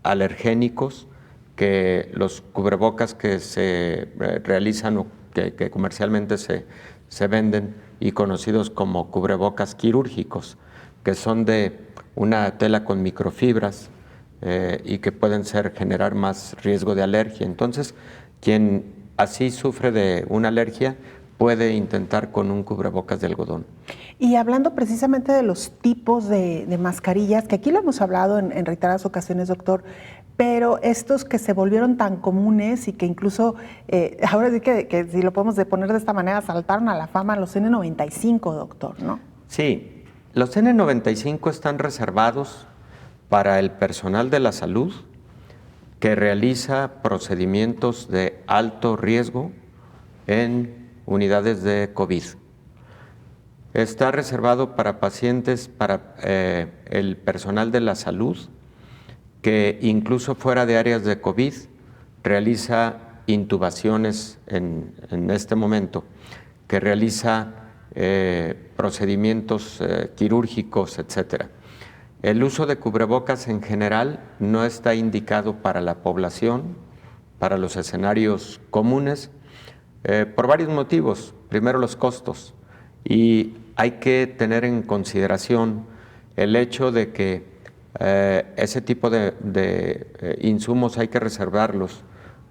alergénicos que los cubrebocas que se realizan o que comercialmente se venden y conocidos como cubrebocas quirúrgicos, que son de una tela con microfibras y que pueden generar más riesgo de alergia. Entonces, quien así sufre de una alergia puede intentar con un cubrebocas de algodón. Y hablando precisamente de los tipos de mascarillas, que aquí lo hemos hablado en reiteradas ocasiones, doctor, pero estos que se volvieron tan comunes y que incluso, ahora sí que si lo podemos poner de esta manera, saltaron a la fama los N95, doctor, ¿no? Sí, los N95 están reservados para el personal de la salud que realiza procedimientos de alto riesgo en unidades de COVID. Está reservado para pacientes, para el personal de la salud, que incluso fuera de áreas de COVID realiza intubaciones en este momento, que realiza procedimientos quirúrgicos, etc. El uso de cubrebocas en general no está indicado para la población, para los escenarios comunes, por varios motivos. Primero, los costos, y hay que tener en consideración el hecho de que ese tipo de insumos hay que reservarlos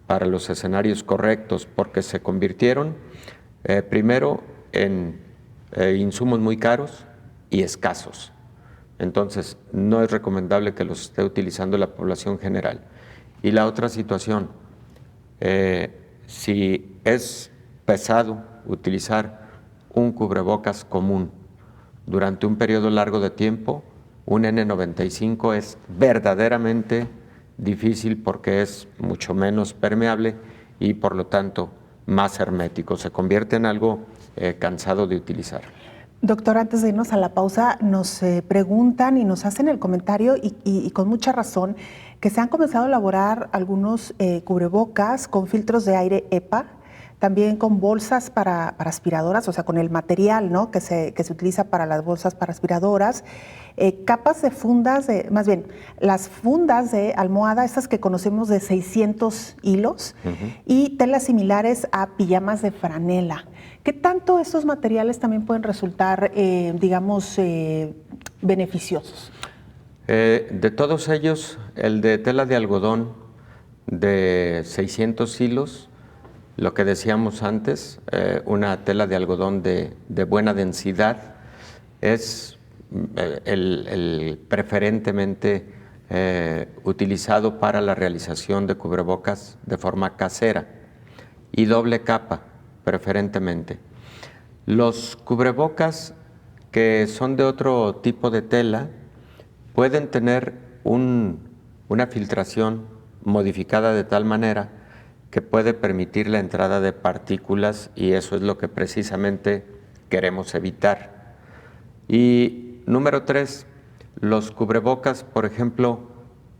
para los escenarios correctos, porque se convirtieron primero en insumos muy caros y escasos. Entonces, no es recomendable que los esté utilizando la población general. Y la otra situación, si es pesado utilizar un cubrebocas común durante un periodo largo de tiempo, un N95 es verdaderamente difícil porque es mucho menos permeable y por lo tanto más hermético. Se convierte en algo cansado de utilizar. Doctor, antes de irnos a la pausa, nos preguntan y nos hacen el comentario y con mucha razón que se han comenzado a elaborar algunos cubrebocas con filtros de aire EPA, también con bolsas para aspiradoras, o sea, con el material, ¿no?, que se utiliza para las bolsas para aspiradoras, capas de fundas, más bien, las fundas de almohada, estas que conocemos de 600 hilos, y telas similares a pijamas de franela. ¿Qué tanto estos materiales también pueden resultar, beneficiosos? De todos ellos, el de tela de algodón de 600 hilos, lo que decíamos antes, una tela de algodón de buena densidad, es el preferentemente utilizado para la realización de cubrebocas de forma casera y doble capa, preferentemente. Los cubrebocas que son de otro tipo de tela pueden tener una filtración modificada de tal manera que puede permitir la entrada de partículas y eso es lo que precisamente queremos evitar. Y número 3, los cubrebocas, por ejemplo,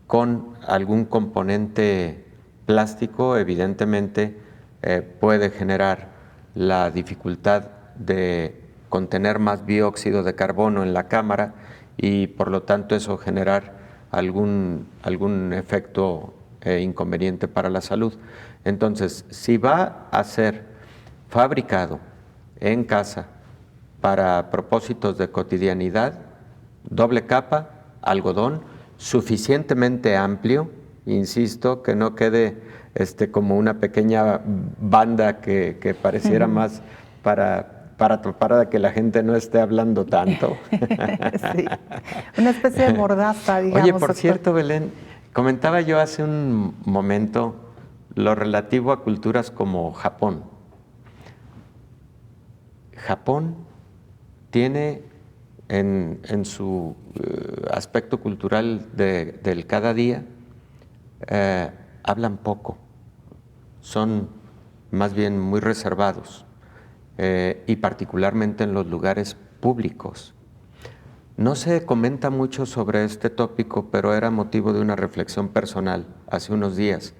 con algún componente plástico, evidentemente puede generar la dificultad de contener más dióxido de carbono en la cámara y por lo tanto eso generar algún efecto inconveniente para la salud. Entonces, si va a ser fabricado en casa para propósitos de cotidianidad, doble capa, algodón, suficientemente amplio, insisto, que no quede como una pequeña banda que pareciera más para que la gente no esté hablando tanto. Sí, una especie de mordaza, digamos. Oye, por cierto, Belén, comentaba yo hace un momento lo relativo a culturas como Japón. Japón tiene en su aspecto cultural del cada día, hablan poco, son más bien muy reservados y particularmente en los lugares públicos. No se comenta mucho sobre este tópico, pero era motivo de una reflexión personal hace unos días.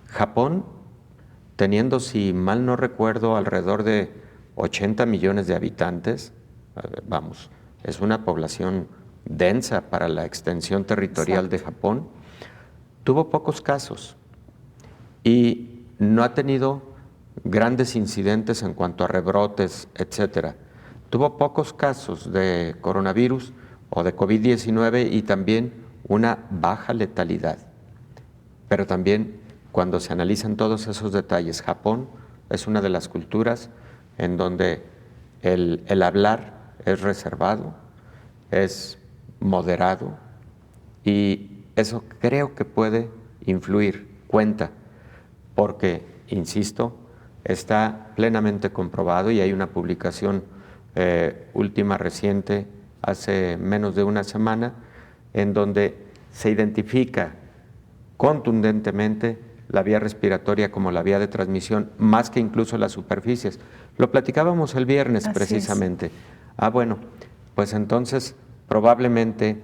Japón, teniendo, si mal no recuerdo, alrededor de 80 millones de habitantes, vamos, es una población densa para la extensión territorial de Japón, tuvo pocos casos y no ha tenido grandes incidentes en cuanto a rebrotes, etcétera. Tuvo pocos casos de coronavirus o de COVID-19 y también una baja letalidad. Pero también, cuando se analizan todos esos detalles, Japón es una de las culturas en donde el hablar es reservado, es moderado y eso creo que puede influir, cuenta, porque, insisto, está plenamente comprobado y hay una publicación última reciente, hace menos de una semana, en donde se identifica contundentemente la vía respiratoria como la vía de transmisión, más que incluso las superficies. Lo platicábamos el viernes precisamente. Bueno, pues entonces probablemente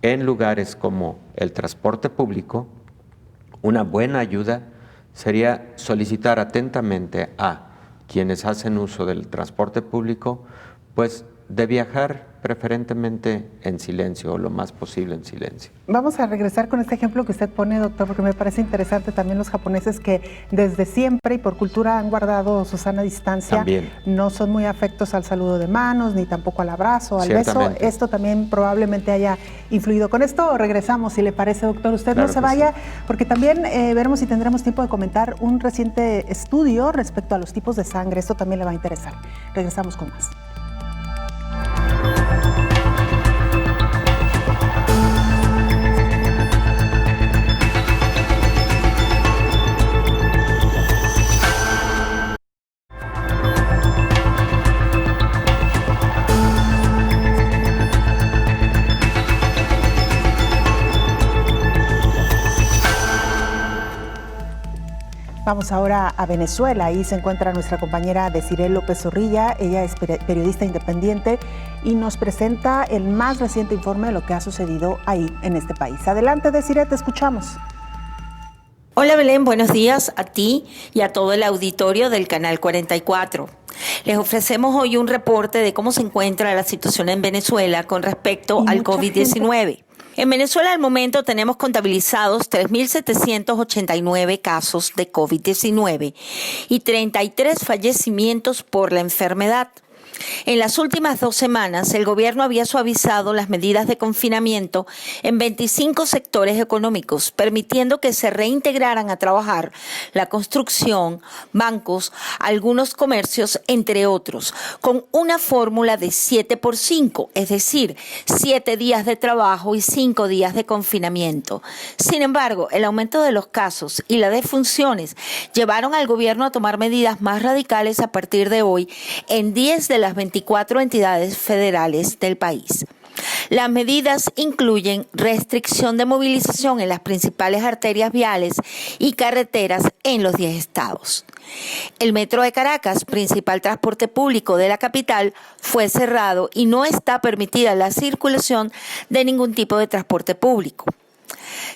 en lugares como el transporte público, una buena ayuda sería solicitar atentamente a quienes hacen uso del transporte público, pues de viajar preferentemente en silencio o lo más posible en silencio. Vamos a regresar con este ejemplo que usted pone, doctor, porque me parece interesante también los japoneses que desde siempre y por cultura han guardado su sana distancia. También. No son muy afectos al saludo de manos, ni tampoco al abrazo, al beso. Esto también probablemente haya influido. Con esto regresamos, si le parece, doctor. Usted claro no se vaya, sí, porque también veremos si tendremos tiempo de comentar un reciente estudio respecto a los tipos de sangre. Esto también le va a interesar. Regresamos con más. Vamos ahora a Venezuela. Ahí se encuentra nuestra compañera Desiree López Zorrilla. Ella es periodista independiente y nos presenta el más reciente informe de lo que ha sucedido ahí en este país. Adelante, Desiree, te escuchamos. Hola Belén, buenos días a ti y a todo el auditorio del Canal 44. Les ofrecemos hoy un reporte de cómo se encuentra la situación en Venezuela con respecto al COVID-19. En Venezuela al momento tenemos contabilizados 3.789 casos de COVID-19 y 33 fallecimientos por la enfermedad. En las últimas 2 semanas, el gobierno había suavizado las medidas de confinamiento en 25 sectores económicos, permitiendo que se reintegraran a trabajar la construcción, bancos, algunos comercios, entre otros, con una fórmula de 7x5, es decir, 7 días de trabajo y 5 días de confinamiento. Sin embargo, el aumento de los casos y las defunciones llevaron al gobierno a tomar medidas más radicales a partir de hoy en 10 de las 24 entidades federales del país. Las medidas incluyen restricción de movilización en las principales arterias viales y carreteras en los 10 estados. El metro de Caracas, principal transporte público de la capital, fue cerrado y no está permitida la circulación de ningún tipo de transporte público.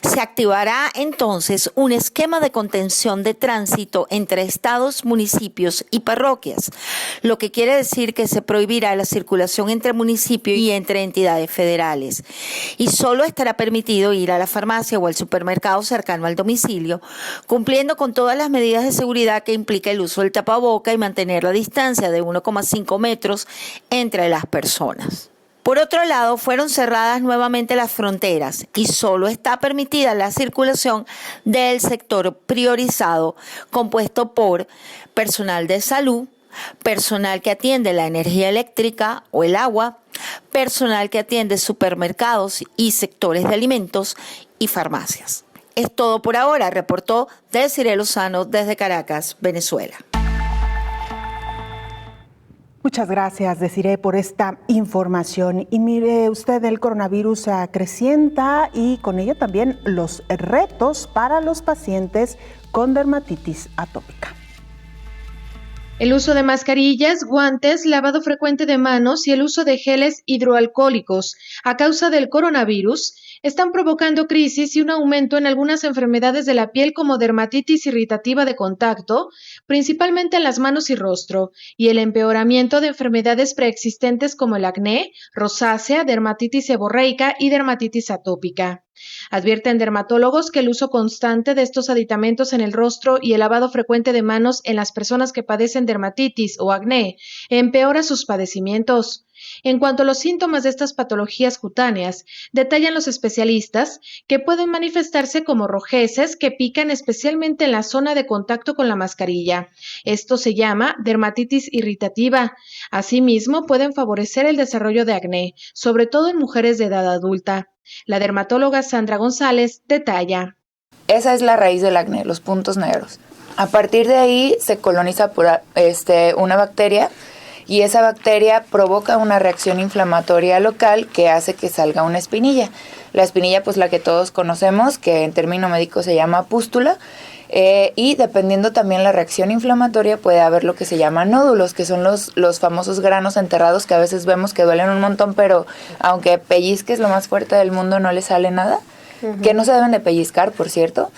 Se activará entonces un esquema de contención de tránsito entre estados, municipios y parroquias, lo que quiere decir que se prohibirá la circulación entre municipios y entre entidades federales. Y solo estará permitido ir a la farmacia o al supermercado cercano al domicilio, cumpliendo con todas las medidas de seguridad que implica el uso del tapaboca y mantener la distancia de 1,5 metros entre las personas. Por otro lado, fueron cerradas nuevamente las fronteras y solo está permitida la circulación del sector priorizado, compuesto por personal de salud, personal que atiende la energía eléctrica o el agua, personal que atiende supermercados y sectores de alimentos y farmacias. Es todo por ahora, reportó Desiree Lozano desde Caracas, Venezuela. Muchas gracias, Desiree, por esta información. Y mire usted, el coronavirus acrecienta y con ello también los retos para los pacientes con dermatitis atópica. El uso de mascarillas, guantes, lavado frecuente de manos y el uso de geles hidroalcohólicos a causa del coronavirus están provocando crisis y un aumento en algunas enfermedades de la piel como dermatitis irritativa de contacto, principalmente en las manos y rostro, y el empeoramiento de enfermedades preexistentes como el acné, rosácea, dermatitis seborreica y dermatitis atópica. Advierten dermatólogos que el uso constante de estos aditamentos en el rostro y el lavado frecuente de manos en las personas que padecen dermatitis o acné empeora sus padecimientos. En cuanto a los síntomas de estas patologías cutáneas, detallan los especialistas que pueden manifestarse como rojeces que pican especialmente en la zona de contacto con la mascarilla. Esto se llama dermatitis irritativa. Asimismo, pueden favorecer el desarrollo de acné, sobre todo en mujeres de edad adulta. La dermatóloga Sandra González detalla. Esa es la raíz del acné, los puntos negros. A partir de ahí se coloniza por una bacteria y esa bacteria provoca una reacción inflamatoria local que hace que salga una espinilla. La espinilla, pues la que todos conocemos, que en término médico se llama pústula, y dependiendo también la reacción inflamatoria puede haber lo que se llama nódulos, que son los famosos granos enterrados que a veces vemos que duelen un montón, pero aunque pellizques lo más fuerte del mundo no le sale nada, que no se deben de pellizcar, por cierto.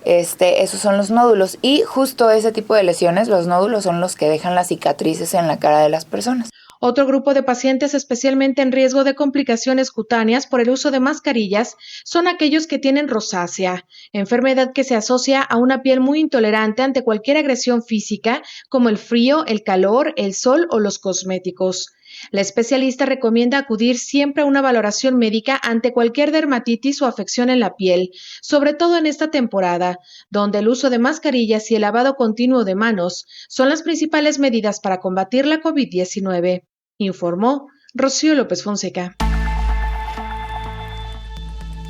Esos son los nódulos y justo ese tipo de lesiones, los nódulos son los que dejan las cicatrices en la cara de las personas. Otro grupo de pacientes especialmente en riesgo de complicaciones cutáneas por el uso de mascarillas son aquellos que tienen rosácea, enfermedad que se asocia a una piel muy intolerante ante cualquier agresión física como el frío, el calor, el sol o los cosméticos. La especialista recomienda acudir siempre a una valoración médica ante cualquier dermatitis o afección en la piel, sobre todo en esta temporada, donde el uso de mascarillas y el lavado continuo de manos son las principales medidas para combatir la COVID-19, informó Rocío López Fonseca.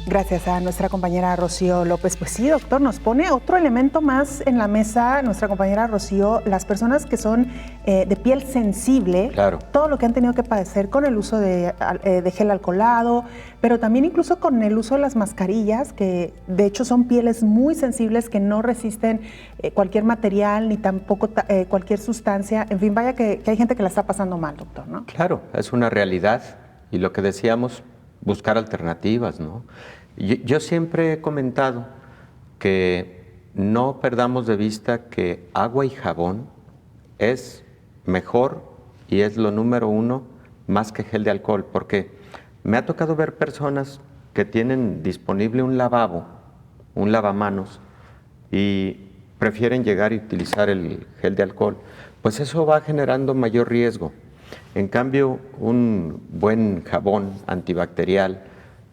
Gracias a nuestra compañera Rocío López. Pues sí, doctor, nos pone otro elemento más en la mesa nuestra compañera Rocío, las personas que son de piel sensible, claro, todo lo que han tenido que padecer con el uso de gel alcoholado, pero también incluso con el uso de las mascarillas, que de hecho son pieles muy sensibles que no resisten cualquier material ni tampoco cualquier sustancia. En fin, vaya que hay gente que la está pasando mal, doctor, ¿no? Claro, es una realidad y lo que decíamos, buscar alternativas, ¿no? Yo siempre he comentado que no perdamos de vista que agua y jabón es mejor y es lo número uno más que gel de alcohol, porque me ha tocado ver personas que tienen disponible un lavabo, un lavamanos, y prefieren llegar y utilizar el gel de alcohol. Pues eso va generando mayor riesgo. En cambio, un buen jabón antibacterial,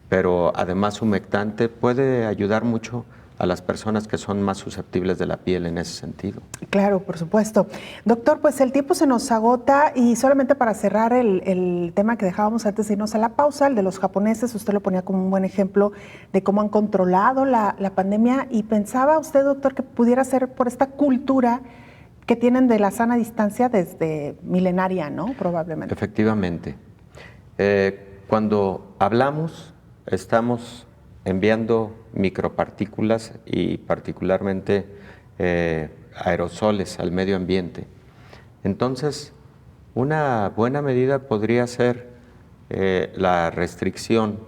pero además humectante, puede ayudar mucho a las personas que son más susceptibles de la piel en ese sentido. Claro, por supuesto. Doctor, pues el tiempo se nos agota y solamente para cerrar el tema que dejábamos antes de irnos a la pausa, el de los japoneses, usted lo ponía como un buen ejemplo de cómo han controlado la pandemia, y pensaba usted, doctor, que pudiera ser por esta cultura que tienen de la sana distancia desde milenaria, ¿no? Probablemente. Efectivamente. Cuando hablamos, estamos enviando micropartículas y particularmente aerosoles al medio ambiente. Entonces, una buena medida podría ser la restricción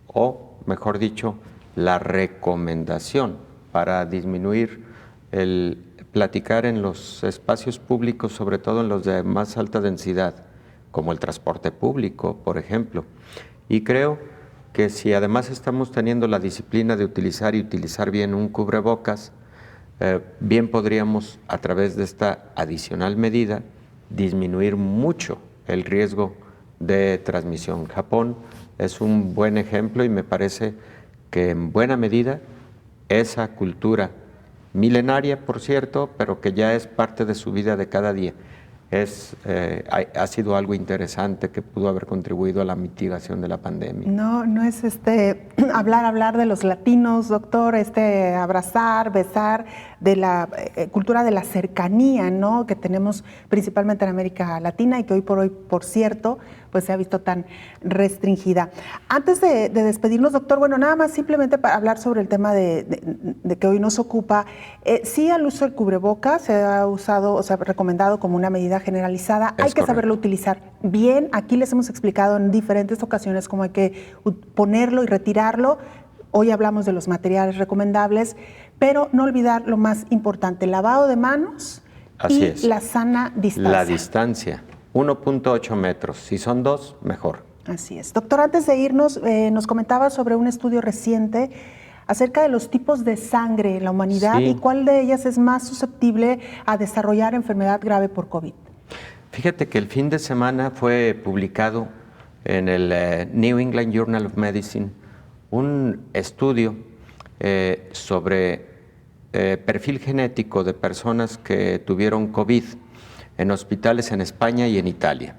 o, mejor dicho, la recomendación para disminuir el platicar en los espacios públicos, sobre todo en los de más alta densidad, como el transporte público, por ejemplo. Y creo que si además estamos teniendo la disciplina de utilizar y utilizar bien un cubrebocas, bien podríamos, a través de esta adicional medida, disminuir mucho el riesgo de transmisión. Japón es un buen ejemplo y me parece que en buena medida esa cultura milenaria, por cierto, pero que ya es parte de su vida de cada día, ha sido algo interesante que pudo haber contribuido a la mitigación de la pandemia. No es hablar de los latinos, doctor, abrazar, besar, de la cultura de la cercanía, ¿no? Que tenemos principalmente en América Latina y que hoy por hoy, por cierto, pues se ha visto tan restringida. Antes de despedirnos, doctor, bueno, nada más simplemente para hablar sobre el tema de que hoy nos ocupa, sí, al uso del cubrebocas se ha usado, o sea, recomendado como una medida generalizada, hay que saberlo utilizar bien. Aquí les hemos explicado en diferentes ocasiones cómo hay que ponerlo y retirarlo. Hoy hablamos de los materiales recomendables, pero no olvidar lo más importante, lavado de manos. Así y es. La sana distancia. La distancia, 1.8 metros, si son 2, mejor. Así es. Doctor, antes de irnos, nos comentaba sobre un estudio reciente acerca de los tipos de sangre en la humanidad, sí, y cuál de ellas es más susceptible a desarrollar enfermedad grave por COVID. Fíjate que el fin de semana fue publicado en el New England Journal of Medicine un estudio sobre perfil genético de personas que tuvieron COVID en hospitales en España y en Italia.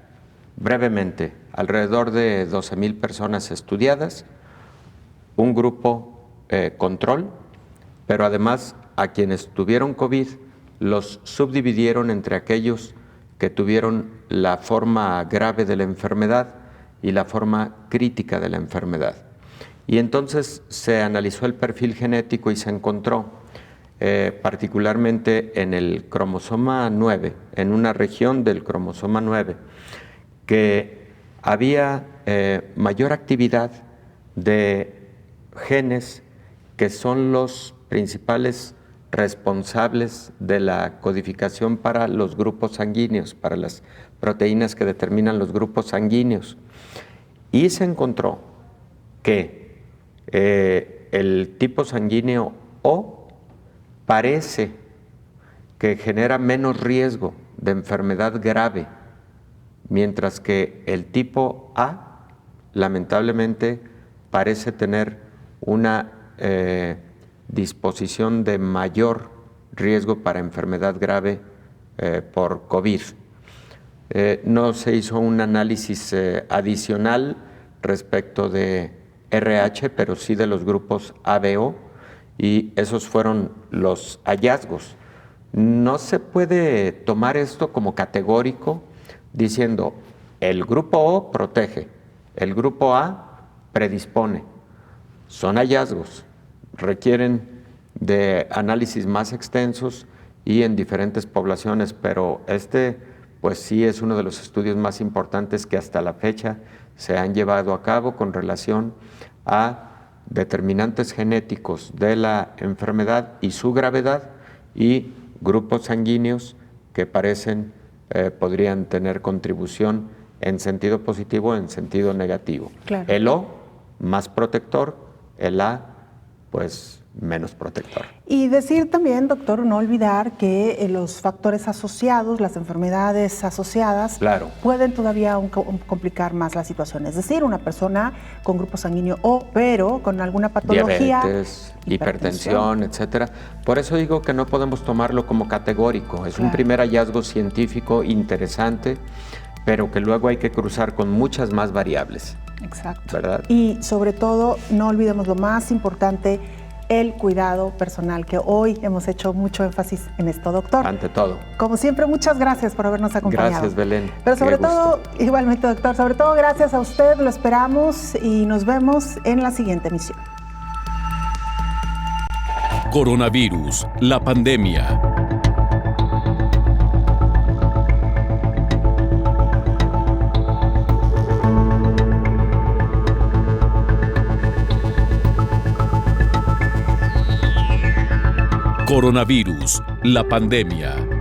Brevemente, alrededor de 12,000 personas estudiadas, un grupo control, pero además a quienes tuvieron COVID los subdividieron entre aquellos que tuvieron la forma grave de la enfermedad y la forma crítica de la enfermedad. Y entonces se analizó el perfil genético y se encontró particularmente en el cromosoma 9, en una región del cromosoma 9, que había mayor actividad de genes que son los principales responsables de la codificación para los grupos sanguíneos, para las proteínas que determinan los grupos sanguíneos. Y se encontró que el tipo sanguíneo O parece que genera menos riesgo de enfermedad grave, mientras que el tipo A, lamentablemente, parece tener una disposición de mayor riesgo para enfermedad grave por COVID. No se hizo un análisis adicional respecto de RH, pero sí de los grupos ABO, y esos fueron los hallazgos. No se puede tomar esto como categórico diciendo el grupo O protege, el grupo A predispone. Son hallazgos, requieren de análisis más extensos y en diferentes poblaciones, pero pues sí es uno de los estudios más importantes que hasta la fecha se han llevado a cabo con relación a determinantes genéticos de la enfermedad y su gravedad y grupos sanguíneos que podrían tener contribución en sentido positivo o en sentido negativo. Claro. El O, más protector, el A, pues menos protector. Y decir también, doctor, no olvidar que los factores asociados, las enfermedades asociadas, claro, pueden todavía complicar más la situación. Es decir, una persona con grupo sanguíneo O, pero con alguna patología, diabetes, hipertensión, etcétera. Por eso digo que no podemos tomarlo como categórico. Es un primer hallazgo científico interesante, pero que luego hay que cruzar con muchas más variables. Exacto. ¿Verdad? Y sobre todo, no olvidemos lo más importante, el cuidado personal, que hoy hemos hecho mucho énfasis en esto, doctor. Ante todo. Como siempre, muchas gracias por habernos acompañado. Gracias, Belén. Pero sobre todo, igualmente, doctor, sobre todo gracias a usted, lo esperamos y nos vemos en la siguiente emisión. Coronavirus, la pandemia. Coronavirus, la pandemia.